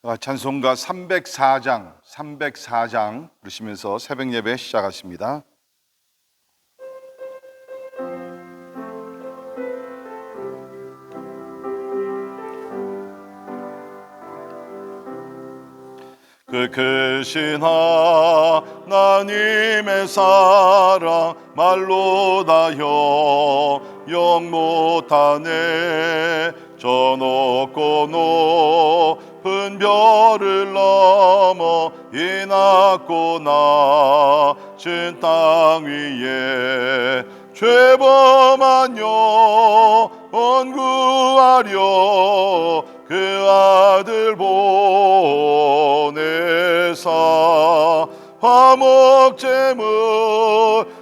찬송가 304장 부르시면서 새벽 예배 시작하십니다. 그 크신 하나님의 사랑 말로 다 형용 못하네. 저 높고 높은 별을 넘어 이 낮고 낮은 땅 위에 죄범한 영혼 구하려 그 아들 보내사 화목제물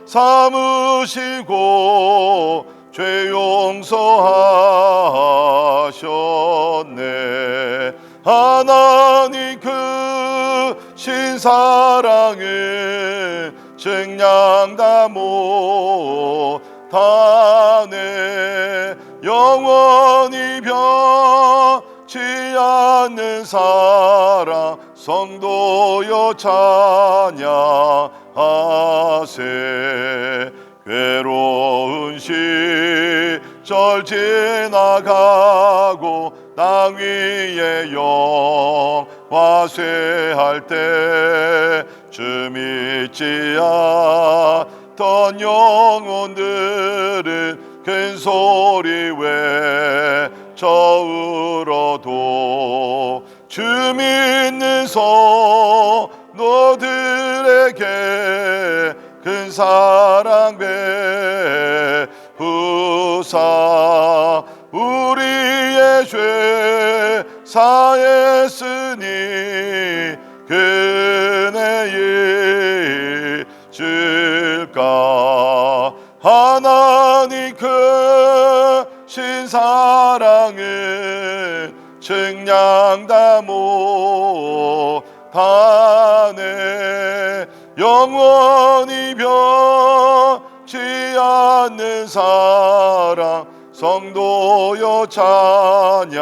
삼으시고 죄 용서하셨네. 하나님 그 신사랑을 증량다 못하네. 영원히 변치 않는 사랑 성도여 찬양하세. 괴로운 시절 지나가고 땅 위에 영화쇠할 때쯤 잊지 않던 영혼들은 큰 소리 외쳐 울어도 주 믿는 성도들에게 큰 사랑 베푸사 우리의 죄 사했으니 그네 잊을까. 하나님 크신 사랑을 증량다 못하네. 영원히 변치 않는 사랑 성도여 찬양하세.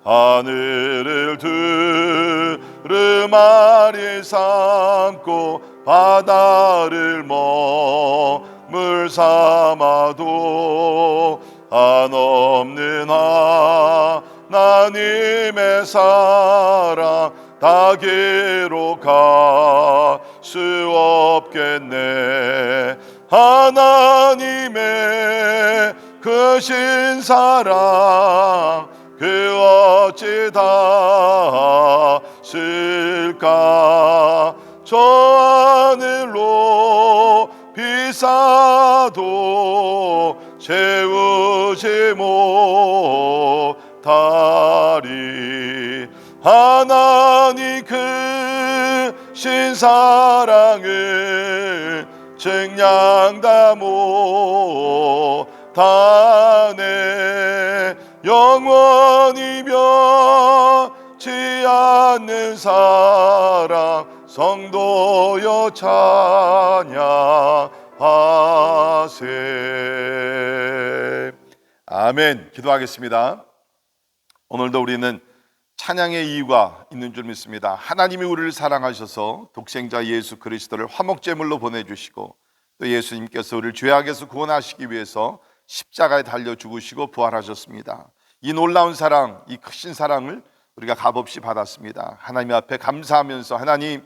하늘을 두루마리 삼고 바다를 머물 삼아도 한없는 하나님의 사랑 다 기록할 수 없겠네. 하나님의 크신 사랑 그 어찌 닿을까. 저 하늘로 비싸도 채우지 못하리. 하나님 크신 사랑을 증량다 못하네. 영원히 변치 않는 사랑 성도여 찬양하세. 아멘. 기도하겠습니다. 오늘도 우리는 찬양의 이유가 있는 줄 믿습니다. 하나님이 우리를 사랑하셔서 독생자 예수 그리스도를 화목제물로 보내주시고 또 예수님께서 우리를 죄악에서 구원하시기 위해서 십자가에 달려 죽으시고 부활하셨습니다. 이 놀라운 사랑, 이 크신 사랑을 우리가 값없이 받았습니다. 하나님 앞에 감사하면서 하나님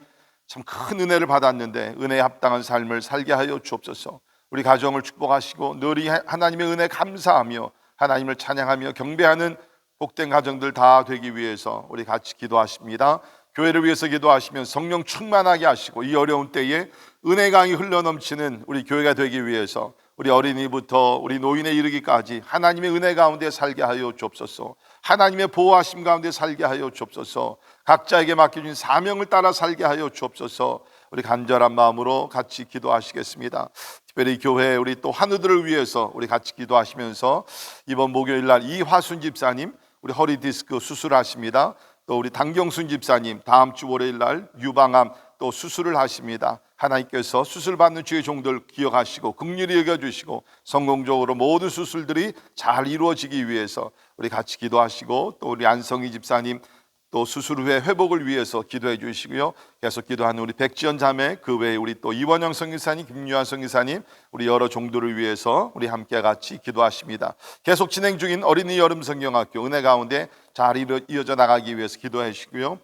참 큰 은혜를 받았는데 은혜에 합당한 삶을 살게 하여 주옵소서. 우리 가정을 축복하시고 늘 이 하나님의 은혜 감사하며 하나님을 찬양하며 경배하는 복된 가정들 다 되기 위해서 우리 같이 기도하십니다. 교회를 위해서 기도하시면 성령 충만하게 하시고 이 어려운 때에 은혜 강이 흘러넘치는 우리 교회가 되기 위해서 우리 어린이부터 우리 노인에 이르기까지 하나님의 은혜 가운데 살게 하여 주옵소서. 하나님의 보호하심 가운데 살게 하여 주옵소서. 각자에게 맡겨진 사명을 따라 살게 하여 주옵소서. 우리 간절한 마음으로 같이 기도하시겠습니다. 특별히 교회 우리 또 환우들을 위해서 우리 같이 기도하시면서 이번 목요일 날 이화순 집사님 우리 허리 디스크 수술하십니다. 또 우리 당경순 집사님 다음 주 월요일 날 유방암 또 수술을 하십니다. 하나님께서 수술 받는 주의 종들 기억하시고 긍휼히 여겨주시고 성공적으로 모든 수술들이 잘 이루어지기 위해서 우리 같이 기도하시고, 또 우리 안성희 집사님 또 수술 후에 회복을 위해서 기도해 주시고요. 계속 기도하는 우리 백지연 자매, 그 외에 우리 또 이원영 선교사님, 김유한 선교사님, 우리 여러 종들을 위해서 우리 함께 같이 기도하십니다. 계속 진행 중인 어린이 여름 성경학교 은혜 가운데 잘 이어져 나가기 위해서 기도해 주시고요.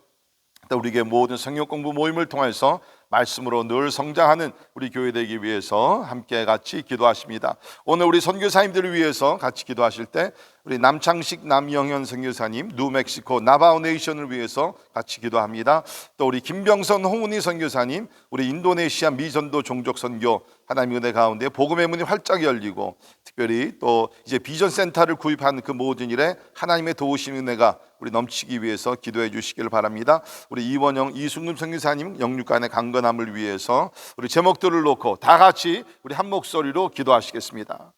또 우리에게 모든 성경 공부 모임을 통해서 말씀으로 늘 성장하는 우리 교회 되기 위해서 함께 같이 기도하십니다. 오늘 우리 선교사님들을 위해서 같이 기도하실 때 우리 남창식 남영현 선교사님, 뉴멕시코 나바오 네이션을 위해서 같이 기도합니다. 또 우리 김병선 홍은희 선교사님, 우리 인도네시아 미전도 종족 선교 하나님의 은혜 가운데 복음의 문이 활짝 열리고, 특별히 또 이제 비전 센터를 구입하는 그 모든 일에 하나님의 도우심 은혜가 우리 넘치기 위해서 기도해 주시길 바랍니다. 우리 이원영 이순금 선교사님 영육간의 강건함을 위해서 우리 제목들을 놓고 다 같이 우리 한 목소리로 기도하시겠습니다.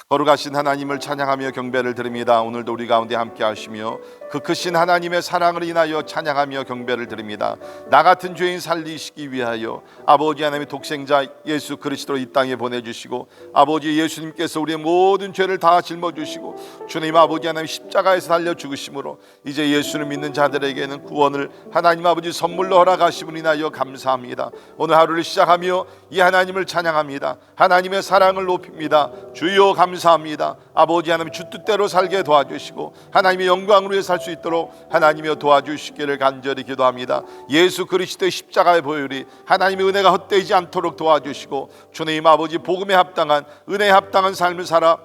거룩하신 하나님을 찬양하며 경배를 드립니다. 오늘도 우리 가운데 함께 하시며 그 크신 하나님의 사랑을 인하여 찬양하며 경배를 드립니다. 나 같은 죄인 살리시기 위하여 아버지 하나님의 독생자 예수 그리스도를 이 땅에 보내주시고, 아버지 예수님께서 우리의 모든 죄를 다 짊어주시고 주님 아버지 하나님 십자가에서 달려 죽으심으로 이제 예수를 믿는 자들에게는 구원을 하나님 아버지 선물로 허락하심을 인하여 감사합니다. 오늘 하루를 시작하며 이 하나님을 찬양합니다. 하나님의 사랑을 높입니다. 주여 감사합니다. 아버지 하나님 주 뜻대로 살게 도와주시고 하나님의 영광을 위해 살 수 있도록 하나님이여 도와주시기를 간절히 기도합니다. 예수 그리스도의 십자가의 보혈이 하나님의 은혜가 헛되지 않도록 도와주시고 주님 아버지 복음에 합당한 은혜에 합당한 삶을 살아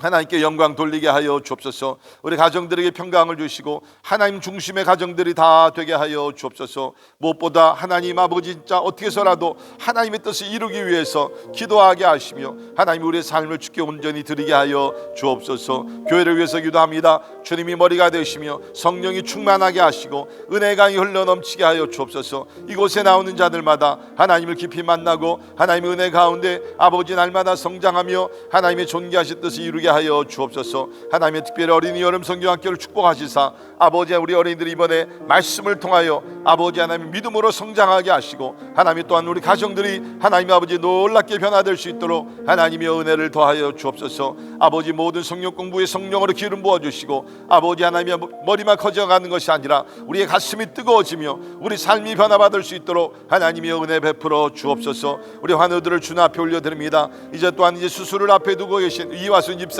하나님께 영광 돌리게 하여 주옵소서. 우리 가정들에게 평강을 주시고 하나님 중심의 가정들이 다 되게 하여 주옵소서. 무엇보다 하나님 아버지 진짜 어떻게 해서라도 하나님의 뜻을 이루기 위해서 기도하게 하시며 하나님 우리의 삶을 주께 온전히 드리게 하여 주옵소서. 교회를 위해서 기도합니다. 주님이 머리가 되시며 성령이 충만하게 하시고 은혜의 강이 흘러넘치게 하여 주옵소서. 이곳에 나오는 자들마다 하나님을 깊이 만나고 하나님의 은혜 가운데 아버지 날마다 성장하며 하나님의 존귀하신 뜻을 이루게 하여 주옵소서. 하나님의 특별히 어린이 여름 성경학교를 축복하시사 아버지 우리 어린이들이 이번에 말씀을 통하여 아버지 하나님 믿음으로 성장하게 하시고 하나님 또한 우리 가정들이 하나님 아버지 놀랍게 변화될 수 있도록 하나님의 은혜를 더하여 주옵소서. 아버지 모든 성령 공부에 성령으로 기름 부어주시고 아버지 하나님의 머리만 커져가는 것이 아니라 우리의 가슴이 뜨거워지며 우리 삶이 변화받을 수 있도록 하나님의 은혜 베풀어 주옵소서. 우리 환우들을 주님 앞에 올려드립니다. 이제 또한 이제 수술을 앞에 두고 계신 이화순 집사님과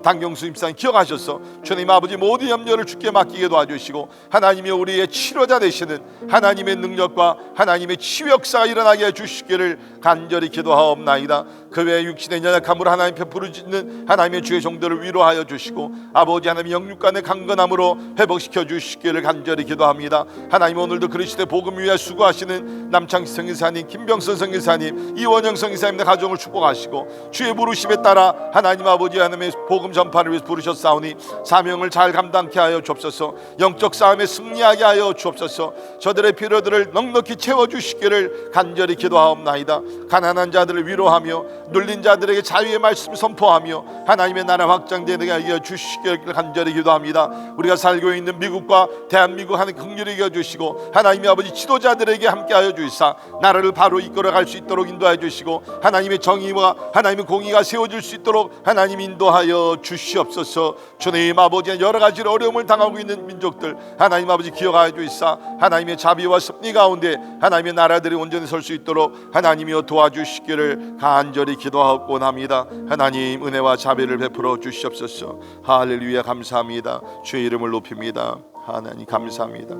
당경수 집사님 기억하셔서 주님 아버지 모든 염려를 주께 맡기게 도와주시고 하나님이 우리의 치료자 되시는 하나님의 능력과 하나님의 치유 역사가 일어나게 해주시기를 간절히 기도하옵나이다. 그 외에 육신의 연약함으로 하나님 베풀어지는 하나님의 주의 종들을 위로하여 주시고 아버지 하나님 영육간의 강건함으로 회복시켜 주시기를 간절히 기도합니다. 하나님 오늘도 그리스도의 복음 위에 수고하시는 남창희 성교사님, 김병선 성교사님, 이원영 성교사님의 가정을 축복하시고 주의 부르심에 따라 하나님 아버지 하나님의 복음 전파를 위해서 부르셨사오니 사명을 잘 감당케 하여 주옵소서. 영적 싸움에 승리하게 하여 주옵소서. 저들의 필요들을 넉넉히 채워주시기를 간절히 기도하옵나이다. 가난한 자들을 위로하며 눌린 자들에게 자유의 말씀 선포하며 하나님의 나라 확장되게 하여 주시기를 간절히 기도합니다. 우리가 살고 있는 미국과 대한민국 하나님 긍휼히 여겨주시고 하나님의 아버지 지도자들에게 함께하여 주시사 나라를 바로 이끌어갈 수 있도록 인도하여 주시고 하나님의 정의와 하나님의 공의가 세워질 수 있도록 하나님 인도하여 주시옵소서. 주님 아버지 여러 가지 어려움을 당하고 있는 민족들 하나님 아버지 기억하여 주시사 하나님의 자비와 섭리 가운데 하나님의 나라들이 온전히 설 수 있도록 하나님이여 도와주시기를 간절히 기도하옵고 합니다. 하나님 은혜와 자비를 베풀어 주시옵소서. 할렐루야 감사합니다. 주의 이름을 높입니다. 하나님 감사합니다.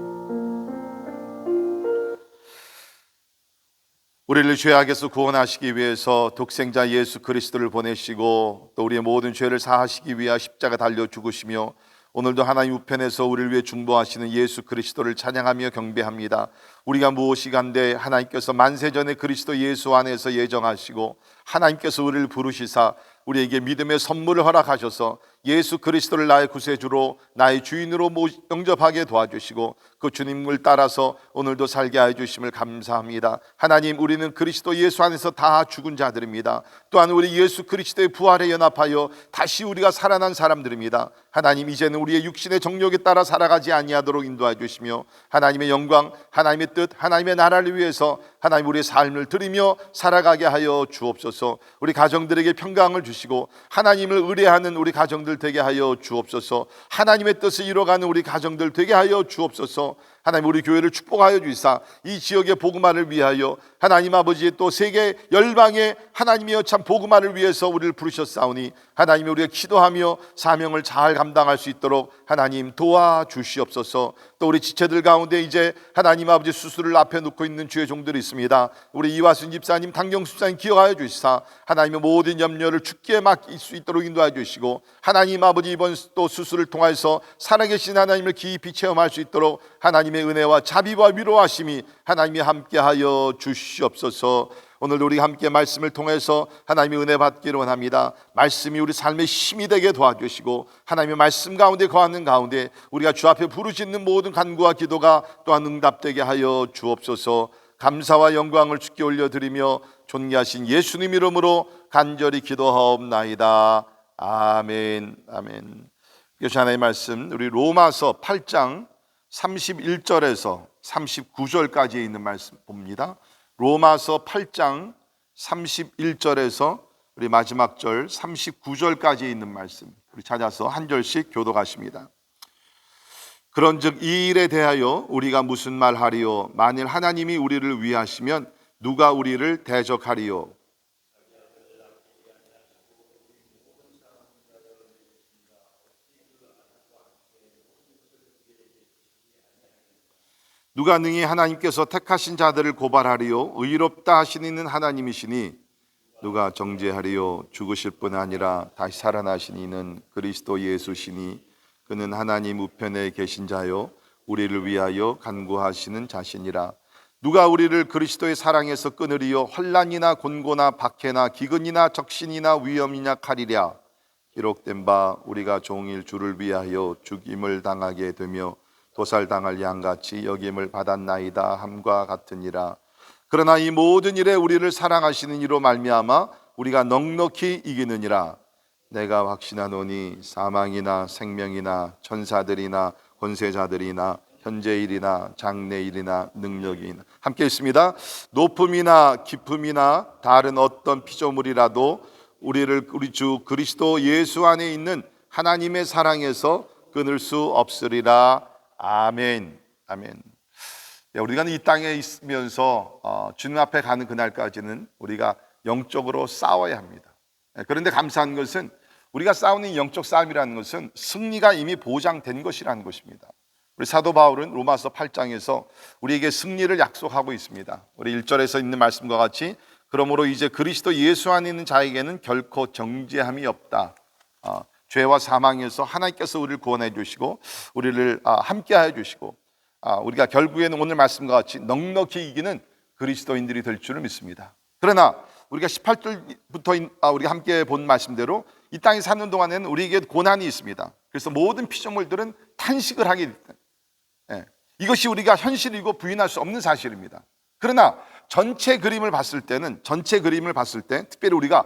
우리를 죄악에서 구원하시기 위해서 독생자 예수 그리스도를 보내시고 또 우리의 모든 죄를 사하시기 위하여 십자가 달려 죽으시며 오늘도 하나님 우편에서 우리를 위해 중보하시는 예수 그리스도를 찬양하며 경배합니다. 우리가 무엇이 간데 하나님께서 만세전에 그리스도 예수 안에서 예정하시고 하나님께서 우리를 부르시사 우리에게 믿음의 선물을 허락하셔서 예수 그리스도를 나의 구세주로 나의 주인으로 영접하게 도와주시고 그 주님을 따라서 오늘도 살게 하여 주심을 감사합니다. 하나님, 우리는 그리스도 예수 안에서 다 죽은 자들입니다. 또한 우리 예수 그리스도의 부활에 연합하여 다시 우리가 살아난 사람들입니다. 하나님, 이제는 우리의 육신의 정욕에 따라 살아가지 아니하도록 인도해 주시며 하나님의 영광, 하나님의 뜻, 하나님의 나라를 위해서 하나님 우리의 삶을 드리며 살아가게 하여 주옵소서. 우리 가정들에게 평강을 주시고 하나님을 의뢰하는 우리 가정들 되게 하여 주옵소서. 하나님의 뜻을 이뤄가는 우리 가정들 되게 하여 주옵소서. 하나님, 우리 교회를 축복하여 주시사 이 지역의 복음화를 위하여 하나님 아버지, 또 세계 열방의 하나님이여 참 복음화를 위해서 우리를 부르셨사오니 하나님이 우리가 기도하며 사명을 잘 감당할 수 있도록 하나님 도와주시옵소서. 또 우리 지체들 가운데 이제 하나님 아버지 수술을 앞에 놓고 있는 주의 종들이 있습니다. 우리 이화순 집사님, 당경수 집사님 기억하여 주시사 하나님의 모든 염려를 주께 맡길 수 있도록 인도하여 주시고 하나님 아버지, 이번 또 수술을 통해서 살아계신 하나님을 깊이 체험할 수 있도록 하나님의 은혜와 자비와 위로하심이 하나님이 함께하여 주시옵소서. 오늘 우리 함께 말씀을 통해서 하나님의 은혜 받기를 원합니다. 말씀이 우리 삶의 힘이 되게 도와주시고 하나님의 말씀 가운데 거하는 가운데 우리가 주 앞에 부르짖는 모든 간구와 기도가 또한 응답되게 하여 주옵소서. 감사와 영광을 주께 올려드리며 존귀하신 예수님 이름으로 간절히 기도하옵나이다. 아멘. 아멘. 이것이 하나님의 말씀, 우리 로마서 8장 31절에서 39절까지에 있는 말씀 봅니다. 로마서 8장 31절에서 우리 마지막 절 39절까지에 있는 말씀, 우리 찾아서 한 절씩 교독하십니다. 그런즉 이 일에 대하여 우리가 무슨 말하리요? 만일 하나님이 우리를 위하시면 누가 우리를 대적하리요? 누가 능히 하나님께서 택하신 자들을 고발하리요? 의롭다 하신 이는 하나님이시니 누가 정죄하리요? 죽으실 뿐 아니라 다시 살아나신 이는 그리스도 예수시니 그는 하나님 우편에 계신 자요 우리를 위하여 간구하시는 자시니라. 누가 우리를 그리스도의 사랑에서 끊으리요? 환난이나 곤고나 박해나 기근이나 적신이나 위험이나 칼이랴. 기록된 바 우리가 종일 주를 위하여 죽임을 당하게 되며 도살당할 양같이 여김을 받았나이다 함과 같으니라. 그러나 이 모든 일에 우리를 사랑하시는 이로 말미암아 우리가 넉넉히 이기느니라. 내가 확신하노니 사망이나 생명이나 천사들이나 권세자들이나 현재일이나 장래일이나 능력이나 함께 있습니다. 높음이나 깊음이나 다른 어떤 피조물이라도 우리를 우리 주 그리스도 예수 안에 있는 하나님의 사랑에서 끊을 수 없으리라. 아멘. 아멘. 우리가 이 땅에 있으면서 주님 앞에 가는 그날까지는 우리가 영적으로 싸워야 합니다. 그런데 감사한 것은 우리가 싸우는 영적 싸움이라는 것은 승리가 이미 보장된 것이라는 것입니다. 우리 사도 바울은 로마서 8장에서 우리에게 승리를 약속하고 있습니다. 우리 1절에서 있는 말씀과 같이 그러므로 이제 그리스도 예수 안에 있는 자에게는 결코 정죄함이 없다. 죄와 사망에서 하나님께서 우리를 구원해 주시고 우리를 함께하여 주시고 우리가 결국에는 오늘 말씀과 같이 넉넉히 이기는 그리스도인들이 될 줄을 믿습니다. 그러나 우리가 18절부터 우리가 함께 본 말씀대로 이 땅에 사는 동안에는 우리에게 고난이 있습니다. 그래서 모든 피조물들은 탄식을 하게 됩니다. 이것이 우리가 현실이고 부인할 수 없는 사실입니다. 그러나 전체 그림을 봤을 때 특별히 우리가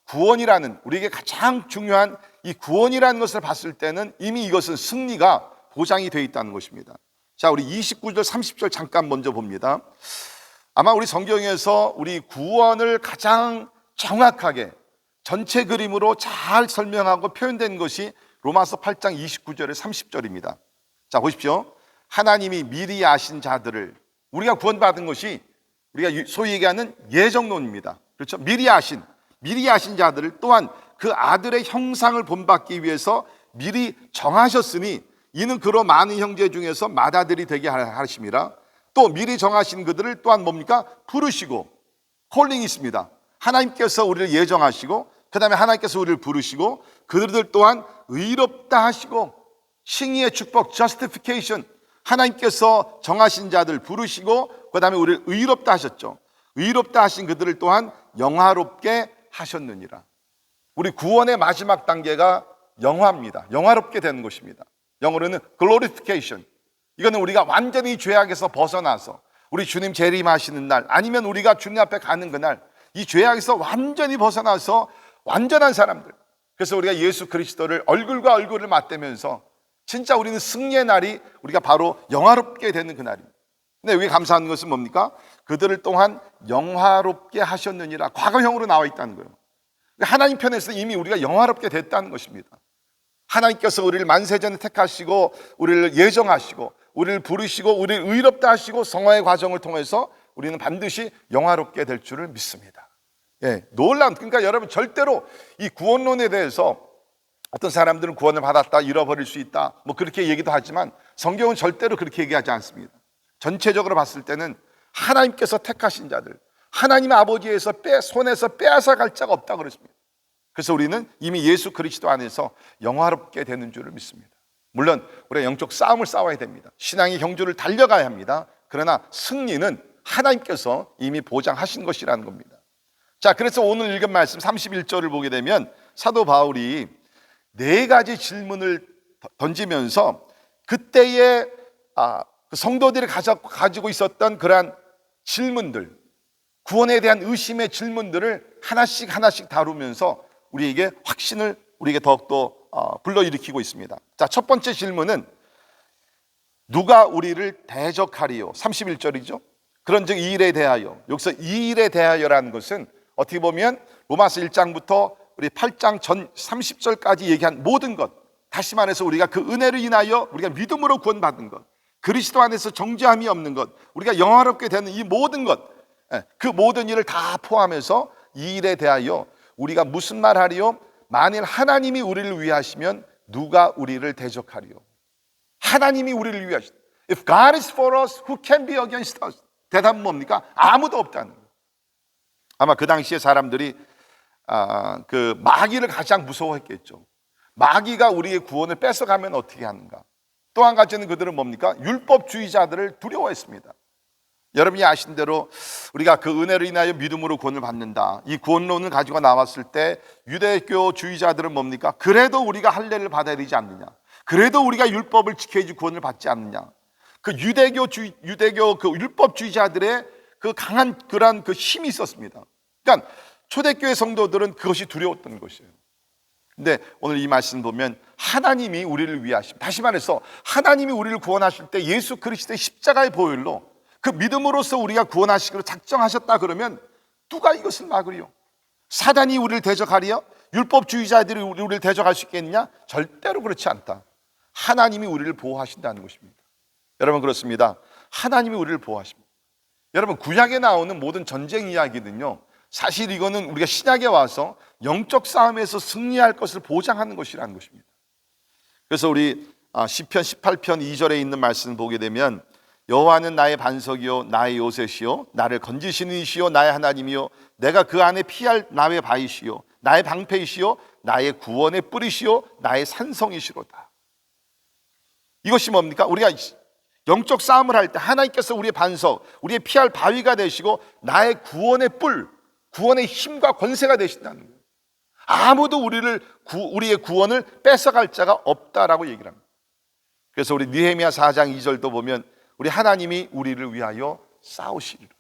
구원이라는 우리에게 가장 중요한 이 구원이라는 것을 봤을 때는 이미 이것은 승리가 보장이 되어 있다는 것입니다. 자, 우리 29절 30절 잠깐 먼저 봅니다. 아마 우리 성경에서 우리 구원을 가장 정확하게 전체 그림으로 잘 설명하고 표현된 것이 로마서 8장 29절에 30절입니다. 자, 보십시오. 하나님이 미리 아신 자들을, 우리가 구원받은 것이 우리가 소위 얘기하는 예정론입니다. 그렇죠? 미리 아신 자들을 또한 그 아들의 형상을 본받기 위해서 미리 정하셨으니 이는 그로 많은 형제 중에서 맏아들이 되게 하심이라. 또 미리 정하신 그들을 또한 뭡니까? 부르시고, 콜링이 있습니다. 하나님께서 우리를 예정하시고 그 다음에 하나님께서 우리를 부르시고 그들을 또한 의롭다 하시고, 칭의의 축복, justification, 하나님께서 정하신 자들 부르시고 그 다음에 우리를 의롭다 하셨죠. 의롭다 하신 그들을 또한 영화롭게 하셨느니라. 우리 구원의 마지막 단계가 영화입니다. 영화롭게 되는 것입니다. 영어로는 glorification. 이거는 우리가 완전히 죄악에서 벗어나서 우리 주님 재림하시는 날, 아니면 우리가 주님 앞에 가는 그날, 이 죄악에서 완전히 벗어나서 완전한 사람들, 그래서 우리가 예수 그리스도를 얼굴과 얼굴을 맞대면서 진짜 우리는 승리의 날이 우리가 바로 영화롭게 되는 그날입니다. 근데 여기 감사한 것은 뭡니까? 그들을 또한 영화롭게 하셨느니라, 과거형으로 나와 있다는 거예요. 하나님 편에서 이미 우리가 영화롭게 됐다는 것입니다. 하나님께서 우리를 만세전에 택하시고 우리를 예정하시고 우리를 부르시고 우리를 의롭다 하시고 성화의 과정을 통해서 우리는 반드시 영화롭게 될 줄을 믿습니다. 놀라운, 그러니까 여러분 절대로 이 구원론에 대해서 어떤 사람들은 구원을 받았다, 잃어버릴 수 있다, 뭐 그렇게 얘기도 하지만 성경은 절대로 그렇게 얘기하지 않습니다. 전체적으로 봤을 때는 하나님께서 택하신 자들, 하나님의 아버지에서 손에서 빼앗아 갈 자가 없다 그랬습니다. 그래서 우리는 이미 예수 그리스도 안에서 영화롭게 되는 줄을 믿습니다. 물론 우리가 영적 싸움을 싸워야 됩니다. 신앙의 경주를 달려가야 합니다. 그러나 승리는 하나님께서 이미 보장하신 것이라는 겁니다. 자, 그래서 오늘 읽은 말씀 31절을 보게 되면 사도 바울이 4가지 질문을 던지면서 그때의 그 성도들이 가지고 있었던 그러한 질문들, 구원에 대한 의심의 질문들을 하나씩 다루면서 우리에게 확신을 우리에게 더욱더 불러일으키고 있습니다. 자, 첫 번째 질문은 누가 우리를 대적하리요? 31절이죠. 그런즉 이 일에 대하여, 여기서 이 일에 대하여라는 것은 어떻게 보면 로마서 1장부터 우리 8장 전 30절까지 얘기한 모든 것, 다시 말해서 우리가 그 은혜를 인하여 우리가 믿음으로 구원받은 것, 그리스도 안에서 정죄함이 없는 것, 우리가 영화롭게 되는 이 모든 것, 그 모든 일을 다 포함해서 이 일에 대하여 우리가 무슨 말 하리요? 만일 하나님이 우리를 위하시면 누가 우리를 대적하리요? 하나님이 우리를 위하시다. If God is for us, who can be against us? 대답은 뭡니까? 아무도 없다는 거예요. 아마 그 당시에 사람들이 그 마귀를 가장 무서워했겠죠. 마귀가 우리의 구원을 뺏어가면 어떻게 하는가? 또 한 가지는 그들은 뭡니까? 율법주의자들을 두려워했습니다. 여러분이 아신 대로 우리가 그 은혜를 인하여 믿음으로 구원을 받는다, 이 구원론을 가지고 나왔을 때 유대교주의자들은 뭡니까? 그래도 우리가 할례를 받아야 되지 않느냐, 그래도 우리가 율법을 지켜야지 구원을 받지 않느냐, 그 유대교 그 율법주의자들의 그 강한 그런 그 힘이 있었습니다. 그러니까 초대교회 성도들은 그것이 두려웠던 것이에요. 근데 오늘 이 말씀 보면 하나님이 우리를 위하심, 다시 말해서 하나님이 우리를 구원하실 때 예수 그리스도의 십자가의 보혈로 그 믿음으로써 우리가 구원하시기로 작정하셨다 그러면 누가 이것을 막으리요? 사단이 우리를 대적하리요? 율법주의자들이 우리를 대적할 수 있겠느냐? 절대로 그렇지 않다. 하나님이 우리를 보호하신다는 것입니다. 여러분, 그렇습니다. 하나님이 우리를 보호하십니다. 여러분, 구약에 나오는 모든 전쟁 이야기는요, 사실 이거는 우리가 신약에 와서 영적 싸움에서 승리할 것을 보장하는 것이라는 것입니다. 그래서 우리 시편 18편 2절에 있는 말씀을 보게 되면 여호와는 나의 반석이요 나의 요새시요 나를 건지시는 이시요 나의 하나님이요 내가 그 안에 피할 나의 바위시요 나의 방패이시요 나의 구원의 뿌리시요 나의 산성이시로다. 이것이 뭡니까? 우리가 영적 싸움을 할 때 하나님께서 우리의 반석, 우리의 피할 바위가 되시고 나의 구원의 뿔, 구원의 힘과 권세가 되신다는 거예요. 아무도 우리의 구원을 뺏어갈 자가 없다라고 얘기를 합니다. 그래서 우리 느헤미야 4장 2절도 보면 우리 하나님이 우리를 위하여 싸우시리로다.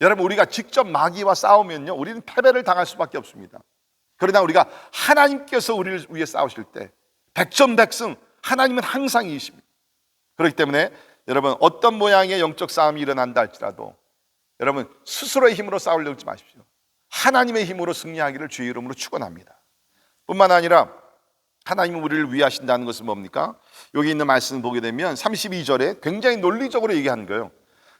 여러분, 우리가 직접 마귀와 싸우면요, 우리는 패배를 당할 수밖에 없습니다. 그러나 우리가 하나님께서 우리를 위해 싸우실 때 백전백승, 하나님은 항상 이기십니다. 그렇기 때문에 여러분, 어떤 모양의 영적 싸움이 일어난다 할지라도 여러분 스스로의 힘으로 싸우려고 하지 마십시오. 하나님의 힘으로 승리하기를 주의 이름으로 축원합니다. 뿐만 아니라 하나님이 우리를 위하신다는 것은 뭡니까? 여기 있는 말씀을 보게 되면 32절에 굉장히 논리적으로 얘기하는 거예요.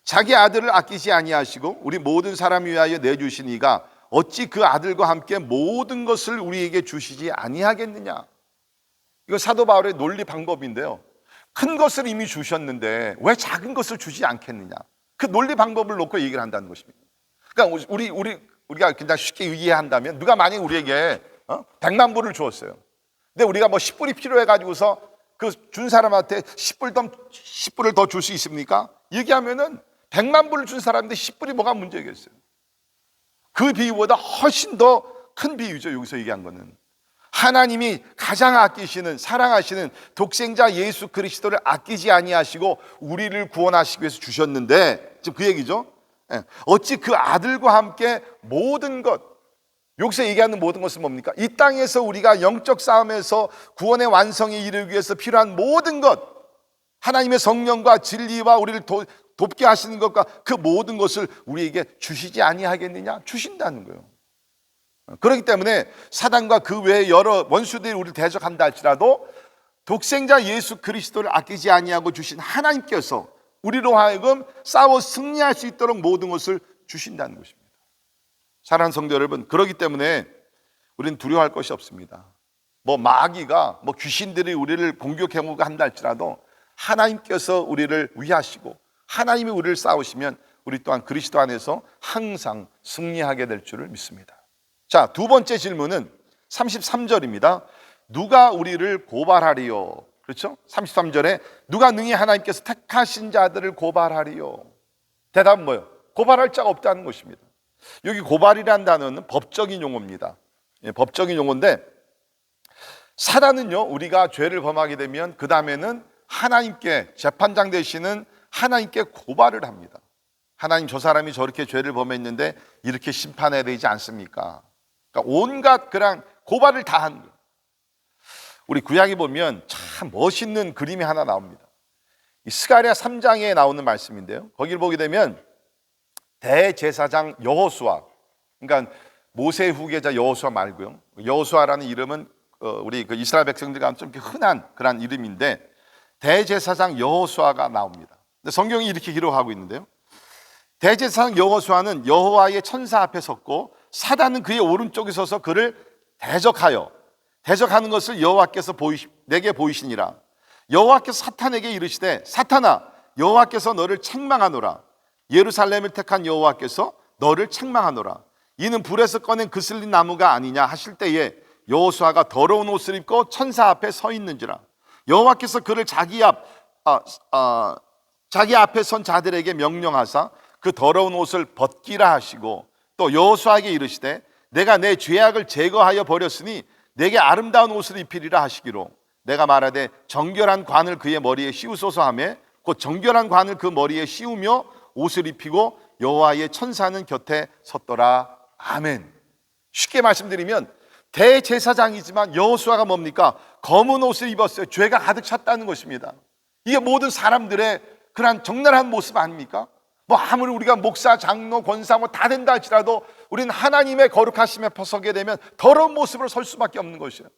자기 아들을 아끼지 아니하시고 우리 모든 사람 위하여 내주신 이가 어찌 그 아들과 함께 모든 것을 우리에게 주시지 아니하겠느냐. 이거 사도 바울의 논리 방법인데요, 큰 것을 이미 주셨는데 왜 작은 것을 주지 않겠느냐, 그 논리 방법을 놓고 얘기를 한다는 것입니다. 그러니까 우리가 그냥 쉽게 이해한다면, 누가 만약에 우리에게 100만 불을 주었어요. 근데 우리가 뭐 10불이 필요해가지고서 그 준 사람한테 10불을 더 줄 수 있습니까? 얘기하면은 100만 불을 준 사람인데 10불이 뭐가 문제겠어요? 그 비유보다 훨씬 더 큰 비유죠, 여기서 얘기한 거는. 하나님이 가장 아끼시는, 사랑하시는 독생자 예수 그리스도를 아끼지 아니하시고 우리를 구원하시기 위해서 주셨는데, 지금 그 얘기죠. 어찌 그 아들과 함께 모든 것, 여기서 얘기하는 모든 것은 뭡니까? 이 땅에서 우리가 영적 싸움에서 구원의 완성에 이르기 위해서 필요한 모든 것, 하나님의 성령과 진리와 우리를 돕게 하시는 것과 그 모든 것을 우리에게 주시지 아니하겠느냐? 주신다는 거예요. 그렇기 때문에 사단과 그 외에 여러 원수들이 우리를 대적한다 할지라도 독생자 예수 그리스도를 아끼지 아니하고 주신 하나님께서 우리로 하여금 싸워 승리할 수 있도록 모든 것을 주신다는 것입니다. 사랑하는 성도 여러분, 그렇기 때문에 우리는 두려워할 것이 없습니다. 마귀가 귀신들이 우리를 공격해오고 한다 할지라도 하나님께서 우리를 위하시고 하나님이 우리를 싸우시면 우리 또한 그리스도 안에서 항상 승리하게 될 줄을 믿습니다. 자, 두 번째 질문은 33절입니다. 누가 우리를 고발하리요? 그렇죠? 33절에 누가 능히 하나님께서 택하신 자들을 고발하리요? 대답은 뭐예요? 고발할 자가 없다는 것입니다. 여기 고발이라는 단어는 법적인 용어입니다. 법적인 용어인데, 사단은요, 우리가 죄를 범하게 되면 그 다음에는 하나님께, 재판장 되시는 하나님께 고발을 합니다. 하나님, 저 사람이 저렇게 죄를 범했는데 이렇게 심판해야 되지 않습니까? 그러니까 온갖 그런 고발을 다 하는 거예요. 우리 구약에 보면 참 멋있는 그림이 하나 나옵니다. 이 스가랴 3장에 나오는 말씀인데요, 거기를 보게 되면 대제사장 여호수아, 그러니까 모세 후계자 여호수아 말고요, 여호수아라는 이름은 우리 그 이스라엘 백성들 가운데 좀 흔한 그런 이름인데, 대제사장 여호수아가 나옵니다. 근데 성경이 이렇게 기록하고 있는데요, 대제사장 여호수아는 여호와의 천사 앞에 섰고 사단은 그의 오른쪽에 서서 그를 대적하는 것을 여호와께서 내게 보이시니라. 여호와께서 사탄에게 이르시되, 사탄아, 여호와께서 너를 책망하노라. 예루살렘을 택한 여호와께서 너를 책망하노라. 이는 불에서 꺼낸 그슬린 나무가 아니냐 하실 때에 여호수아가 더러운 옷을 입고 천사 앞에 서 있는지라. 여호와께서 그를 자기 앞에 선 자들에게 명령하사 그 더러운 옷을 벗기라 하시고, 또 여호수아에게 이르시되 내가 내 죄악을 제거하여 버렸으니 내게 아름다운 옷을 입히리라 하시기로, 내가 말하되 정결한 관을 그의 머리에 씌우소서 하며 곧 정결한 관을 그 머리에 씌우며 옷을 입히고 여호와의 천사는 곁에 섰더라. 아멘. 쉽게 말씀드리면 대제사장이지만 여호수아가 뭡니까? 검은 옷을 입었어요. 죄가 가득 찼다는 것입니다. 이게 모든 사람들의 그러한 적나라한 모습 아닙니까? 아무리 우리가 목사, 장로, 권사 다 된다 할지라도 우리는 하나님의 거룩하심에 서게 되면 더러운 모습으로 설 수밖에 없는 것이에요.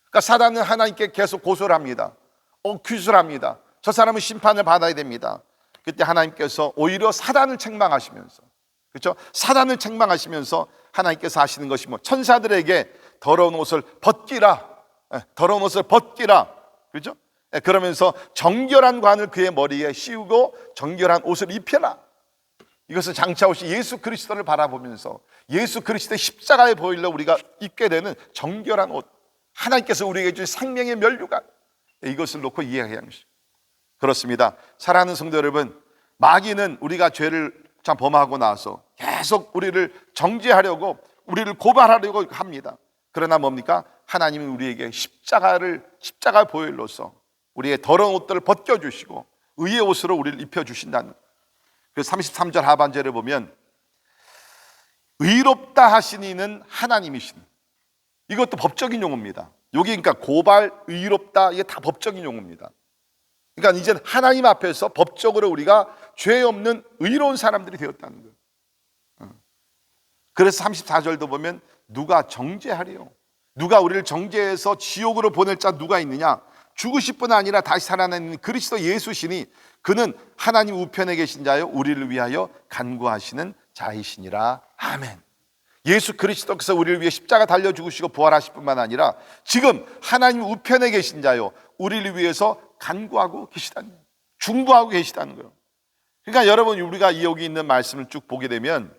그러니까 사단은 하나님께 계속 고소를 합니다. 규수를 합니다. 저 사람은 심판을 받아야 됩니다. 그때 하나님께서 오히려 사단을 책망하시면서, 그렇죠? 사단을 책망하시면서 하나님께서 하시는 것이 천사들에게 더러운 옷을 벗기라, 그렇죠? 그러면서 정결한 관을 그의 머리에 씌우고 정결한 옷을 입혀라. 이것은 장차 오신 예수 그리스도를 바라보면서 예수 그리스도의 십자가의 보혈로 우리가 입게 되는 정결한 옷, 하나님께서 우리에게 주신 생명의 면류관, 이것을 놓고 이해해야 합니다. 그렇습니다. 사랑하는 성도 여러분, 마귀는 우리가 죄를 범하고 나서 계속 우리를 정죄하려고, 우리를 고발하려고 합니다. 그러나 뭡니까? 하나님은 우리에게 십자가의 보혈로서 우리의 더러운 옷들을 벗겨주시고 의의 옷으로 우리를 입혀주신다는, 그 33절 하반절에 보면 의롭다 하신 이는 하나님이신, 이것도 법적인 용어입니다. 여기 그러니까 고발, 의롭다, 이게 다 법적인 용어입니다. 그러니까 이제 하나님 앞에서 법적으로 우리가 죄 없는 의로운 사람들이 되었다는 거예요. 그래서 34절도 보면 누가 정죄하리요? 누가 우리를 정죄해서 지옥으로 보낼 자 누가 있느냐? 죽으실 뿐 아니라 다시 살아나는 그리스도 예수시니 그는 하나님 우편에 계신 자요 우리를 위하여 간구하시는 자이시니라. 아멘. 예수 그리스도께서 우리를 위해 십자가 달려 죽으시고 부활하실 뿐만 아니라 지금 하나님 우편에 계신 자요 우리를 위해서 간구하고 계시다는 거예요. 중보하고 계시다는 거예요. 그러니까 여러분, 우리가 여기 있는 말씀을 쭉 보게 되면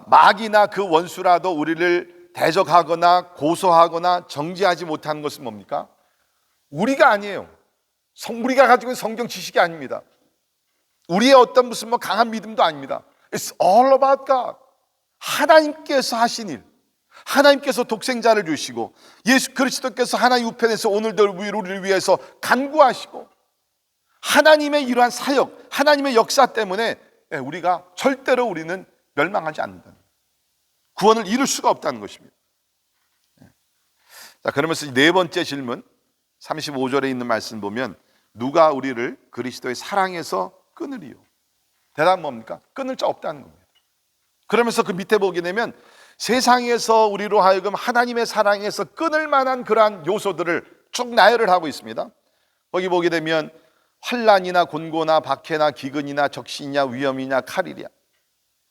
마귀나 그 원수라도 우리를 대적하거나 고소하거나 정죄하지 못하는 것은 뭡니까? 우리가 아니에요. 우리가 가지고 있는 성경 지식이 아닙니다. 우리의 어떤 무슨 강한 믿음도 아닙니다. It's all about God. 하나님께서 하신 일, 하나님께서 독생자를 주시고 예수 그리스도께서 하나님 우편에서 오늘도 우리를 위해서 간구하시고 하나님의 이러한 사역, 하나님의 역사 때문에 우리가 절대로 우리는 멸망하지 않는다는, 구원을 이룰 수가 없다는 것입니다. 자, 그러면서 네 번째 질문 35절에 있는 말씀 보면 누가 우리를 그리스도의 사랑에서 끊으리요? 대답은 뭡니까? 끊을 자 없다는 겁니다. 그러면서 그 밑에 보게 되면 세상에서 우리로 하여금 하나님의 사랑에서 끊을 만한 그러한 요소들을 쭉 나열을 하고 있습니다. 거기 보게 되면 환난이나 곤고나 박해나 기근이나 적신이냐 위험이냐 칼이랴,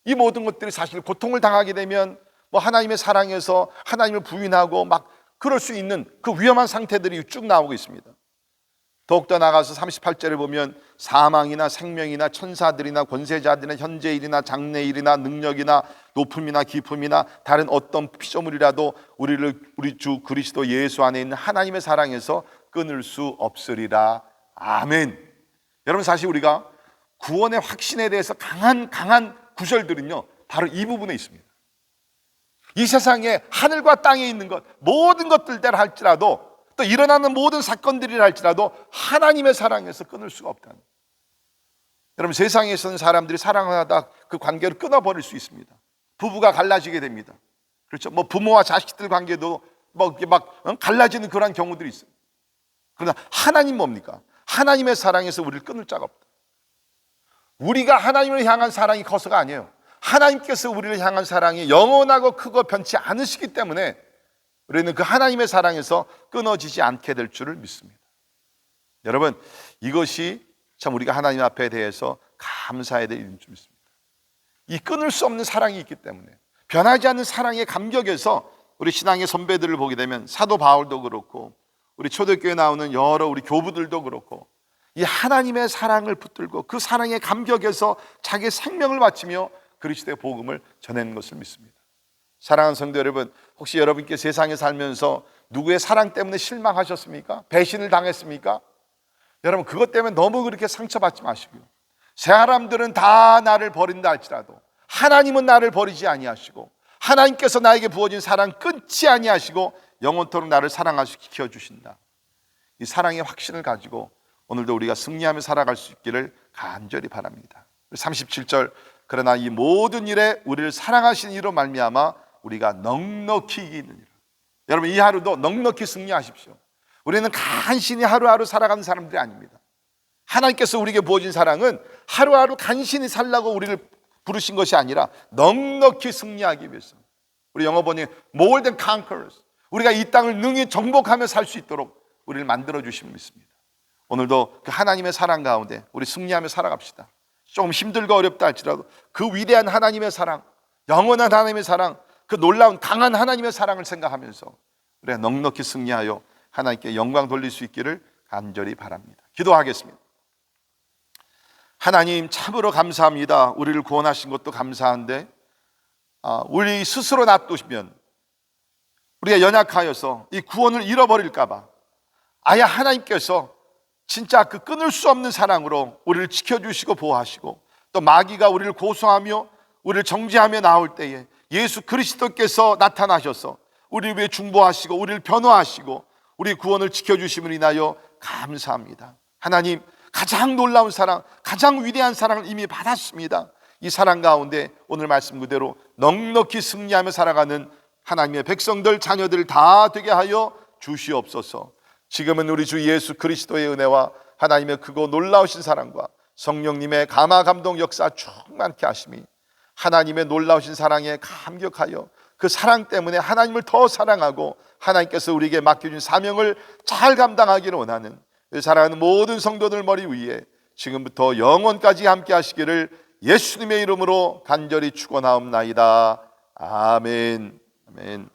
이 모든 것들이 사실 고통을 당하게 되면 뭐 하나님의 사랑에서 하나님을 부인하고 막 그럴 수 있는 그 위험한 상태들이 쭉 나오고 있습니다. 더욱더 나가서 38절을 보면 사망이나 생명이나 천사들이나 권세자들이나 현재일이나 장래일이나 능력이나 높음이나 깊음이나 다른 어떤 피조물이라도 우리 주 그리스도 예수 안에 있는 하나님의 사랑에서 끊을 수 없으리라. 아멘. 여러분, 사실 우리가 구원의 확신에 대해서 강한 구절들은요 바로 이 부분에 있습니다. 이 세상에 하늘과 땅에 있는 것 모든 것들대로 할지라도 또 일어나는 모든 사건들이라 할지라도 하나님의 사랑에서 끊을 수가 없다는, 여러분, 세상에서는 사람들이 사랑하다 그 관계를 끊어버릴 수 있습니다. 부부가 갈라지게 됩니다. 그렇죠? 뭐 부모와 자식들 관계도 갈라지는 그런 경우들이 있어요. 그러나 하나님 뭡니까? 하나님의 사랑에서 우리를 끊을 자가 없다. 우리가 하나님을 향한 사랑이 커서가 아니에요. 하나님께서 우리를 향한 사랑이 영원하고 크고 변치 않으시기 때문에 우리는 그 하나님의 사랑에서 끊어지지 않게 될 줄을 믿습니다. 여러분, 이것이 참 우리가 하나님 앞에 대해서 감사해야 될 일인 줄 믿습니다. 이 끊을 수 없는 사랑이 있기 때문에, 변하지 않는 사랑의 감격에서 우리 신앙의 선배들을 보게 되면 사도 바울도 그렇고 우리 초대교회에 나오는 여러 우리 교부들도 그렇고 이 하나님의 사랑을 붙들고 그 사랑의 감격에서 자기의 생명을 바치며 그리스도의 복음을 전하는 것을 믿습니다. 사랑하는 성도 여러분, 혹시 여러분께 세상에 살면서 누구의 사랑 때문에 실망하셨습니까? 배신을 당했습니까? 여러분, 그것 때문에 너무 그렇게 상처받지 마시고요, 사람들은 다 나를 버린다 할지라도 하나님은 나를 버리지 아니하시고 하나님께서 나에게 부어진 사랑 끊지 아니하시고 영원토록 나를 사랑하시켜 주신다. 이 사랑의 확신을 가지고 오늘도 우리가 승리하며 살아갈 수 있기를 간절히 바랍니다. 37절, 그러나 이 모든 일에 우리를 사랑하신 이로 말미암아 우리가 넉넉히 이기느니라. 여러분, 이 하루도 넉넉히 승리하십시오. 우리는 간신히 하루하루 살아가는 사람들이 아닙니다. 하나님께서 우리에게 부어진 사랑은 하루하루 간신히 살라고 우리를 부르신 것이 아니라 넉넉히 승리하기 위해서. 우리 영어 번역에 more than conquerors, 우리가 이 땅을 능히 정복하며 살 수 있도록 우리를 만들어 주심을 믿습니다. 오늘도 그 하나님의 사랑 가운데 우리 승리하며 살아갑시다. 조금 힘들고 어렵다 할지라도 그 위대한 하나님의 사랑, 영원한 하나님의 사랑, 그 놀라운 강한 하나님의 사랑을 생각하면서 우리가 넉넉히 승리하여 하나님께 영광 돌릴 수 있기를 간절히 바랍니다. 기도하겠습니다. 하나님, 참으로 감사합니다. 우리를 구원하신 것도 감사한데 우리 스스로 놔두시면 우리가 연약하여서 이 구원을 잃어버릴까 봐 아예 하나님께서 진짜 그 끊을 수 없는 사랑으로 우리를 지켜주시고 보호하시고 또 마귀가 우리를 고소하며 우리를 정죄하며 나올 때에 예수 그리스도께서 나타나셔서 우리를 위해 중보하시고 우리를 변호하시고 우리 구원을 지켜주심을 인하여 감사합니다. 하나님, 가장 놀라운 사랑, 가장 위대한 사랑을 이미 받았습니다. 이 사랑 가운데 오늘 말씀 그대로 넉넉히 승리하며 살아가는 하나님의 백성들, 자녀들 다 되게 하여 주시옵소서. 지금은 우리 주 예수 그리스도의 은혜와 하나님의 크고 놀라우신 사랑과 성령님의 감화 감동 역사 충만케 하심이 하나님의 놀라우신 사랑에 감격하여 그 사랑 때문에 하나님을 더 사랑하고 하나님께서 우리에게 맡겨준 사명을 잘 감당하기를 원하는 사랑하는 모든 성도들 머리 위에 지금부터 영원까지 함께 하시기를 예수님의 이름으로 간절히 축원하옵나이다. 아멘. 아멘.